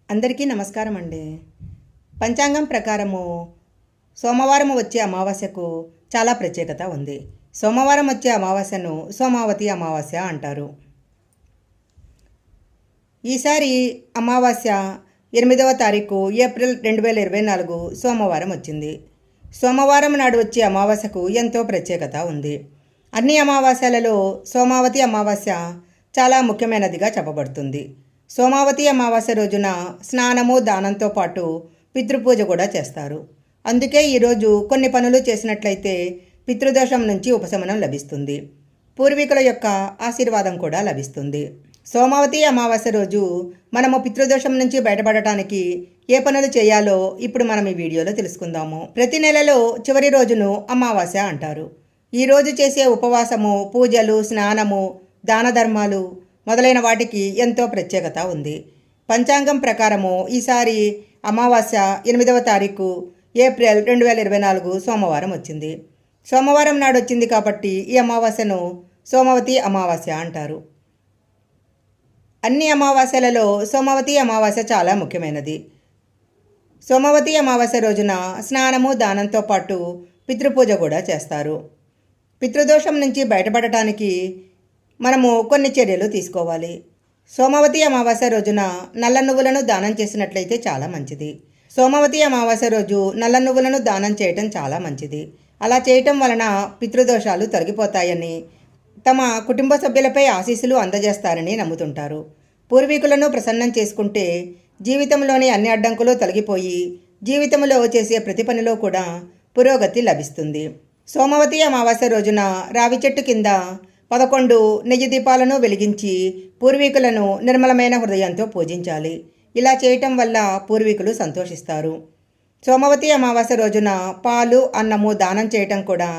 అందరికీ నమస్కారం అండి. పంచాంగం ప్రకారము సోమవారం వచ్చే అమావాస్యకు చాలా ప్రత్యేకత ఉంది. సోమవారం వచ్చే అమావాస్యను సోమావతి అమావాస్య అంటారు. ఈసారి అమావాస్య 8వ తారీఖు ఏప్రిల్ 2024 సోమవారం వచ్చింది. సోమవారం నాడు వచ్చే అమావాస్యకు ఎంతో ప్రత్యేకత ఉంది. అన్ని అమావాస్యలలో సోమావతి అమావాస్య చాలా ముఖ్యమైనదిగా చెప్పబడుతుంది. సోమావతి అమావాస్య రోజున స్నానము దానంతో పాటు పితృపూజ కూడా చేస్తారు. అందుకే ఈరోజు కొన్ని పనులు చేసినట్లయితే పితృదోషం నుంచి ఉపశమనం లభిస్తుంది. పూర్వీకుల యొక్క ఆశీర్వాదం కూడా లభిస్తుంది. సోమావతి అమావాస్య రోజు మనము పితృదోషం నుంచి బయటపడటానికి ఏ పనులు చేయాలో ఇప్పుడు మనం ఈ వీడియోలో తెలుసుకుందాము. ప్రతి నెలలో చివరి రోజును అమావాస్య అంటారు. ఈరోజు చేసే ఉపవాసము, పూజలు, స్నానము, దాన ధర్మాలు మొదలైన వాటికి ఎంతో ప్రత్యేకత ఉంది. పంచాంగం ప్రకారము ఈసారి అమావాస్య 8వ తారీఖు ఏప్రిల్ 2024 సోమవారం వచ్చింది. సోమవారం నాడు వచ్చింది కాబట్టి ఈ అమావాస్యను సోమవతి అమావాస్య అంటారు. అన్ని అమావాస్యలలో సోమవతి అమావాస్య చాలా ముఖ్యమైనది. సోమవతి అమావాస్య రోజున స్నానము దానంతో పాటు పితృపూజ కూడా చేస్తారు. పితృదోషం నుంచి బయటపడటానికి మనము కొన్ని చర్యలు తీసుకోవాలి. సోమవతి అమావాస్య రోజున నల్ల నువ్వులను దానం చేసినట్లయితే చాలా మంచిది. సోమవతి అమావాస్య రోజు నల్ల నువ్వులను దానం చేయటం చాలా మంచిది. అలా చేయటం వలన పితృదోషాలు తొలగిపోతాయని, తమ కుటుంబ సభ్యులపై ఆశీస్సులు అందజేస్తారని నమ్ముతుంటారు. పూర్వీకులను ప్రసన్నం చేసుకుంటే జీవితంలోని అన్ని అడ్డంకులు తొలగిపోయి జీవితంలో చేసే ప్రతి పనిలో కూడా పురోగతి లభిస్తుంది. సోమవతి అమావాస్య రోజున రావి చెట్టు కింద 11 నెయ్యి దీపాలను వెలిగించి పూర్వీకులను నిర్మలమైన హృదయంతో పూజించాలి. ఇలా చేయటం వల్ల పూర్వీకులు సంతోషిస్తారు. సోమవతి అమావాస్య రోజున పాలు, అన్నము దానం చేయటం కూడా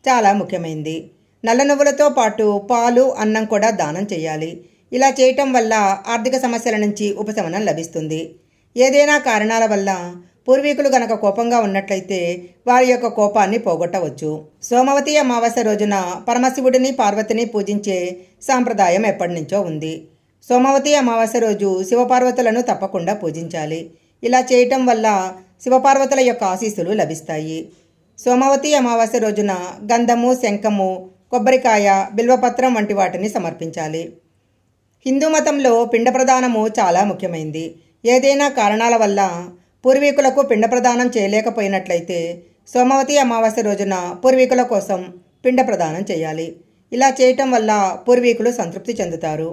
చాలా ముఖ్యమైనది. నల్ల నువ్వులతో పాటు పాలు, అన్నం కూడా దానం చేయాలి. ఇలా చేయటం వల్ల ఆర్థిక సమస్యల నుంచి ఉపశమనం లభిస్తుంది. ఏదైనా కారణాల వల్ల పూర్వీకులు గనక కోపంగా ఉన్నట్లయితే వారి యొక్క కోపాన్ని పోగొట్టవచ్చు. సోమవతి అమావాస్య రోజున పరమశివుడిని, పార్వతిని పూజించే సాంప్రదాయం ఎప్పటి నుంచో ఉంది. సోమవతి అమావాస్య రోజు శివపార్వతులను తప్పకుండా పూజించాలి. ఇలా చేయటం వల్ల శివపార్వతుల యొక్క ఆశీస్సులు లభిస్తాయి. సోమవతి అమావాస్య రోజున గంధము, శంఖము, కొబ్బరికాయ, బిల్వపత్రం వంటి వాటిని సమర్పించాలి. హిందూ మతంలో పిండ ప్రదానము చాలా ముఖ్యమైనది. ఏదైనా కారణాల వల్ల పూర్వీకులకు పిండ ప్రదానం చేయలేకపోయినట్లయితే సోమవతి అమావాస్య రోజున పూర్వీకుల కోసం పిండ ప్రదానం చేయాలి. ఇలా చేయటం వల్ల పూర్వీకులు సంతృప్తి చెందుతారు.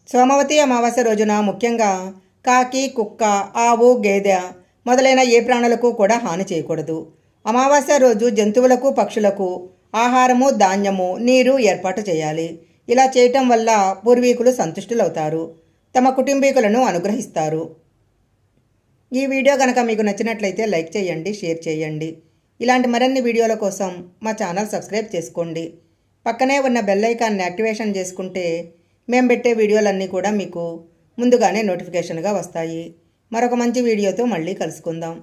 సోమవతి అమావాస్య రోజున ముఖ్యంగా కాకి, కుక్క, ఆవు, గేదె మొదలైన ఏ ప్రాణులకు కూడా హాని చేయకూడదు. అమావాస్య రోజు జంతువులకు, పక్షులకు ఆహారము, ధాన్యము, నీరు ఏర్పాటు చేయాలి. ఇలా చేయటం వల్ల పూర్వీకులు సంతుష్టులవుతారు, తమ కుటుంబీకులను అనుగ్రహిస్తారు. ఈ వీడియో కనుక మీకు నచ్చినట్లయితే లైక్ చేయండి, షేర్ చేయండి. ఇలాంటి మరిన్ని వీడియోల కోసం మా ఛానల్ సబ్స్క్రైబ్ చేసుకోండి. పక్కనే ఉన్న బెల్ ఐకాన్ని యాక్టివేషన్ చేసుకుంటే మేము పెట్టే వీడియోలన్నీ కూడా మీకు ముందుగానే నోటిఫికేషన్గా వస్తాయి. మరొక మంచి వీడియోతో మళ్ళీ కలుసుకుందాం.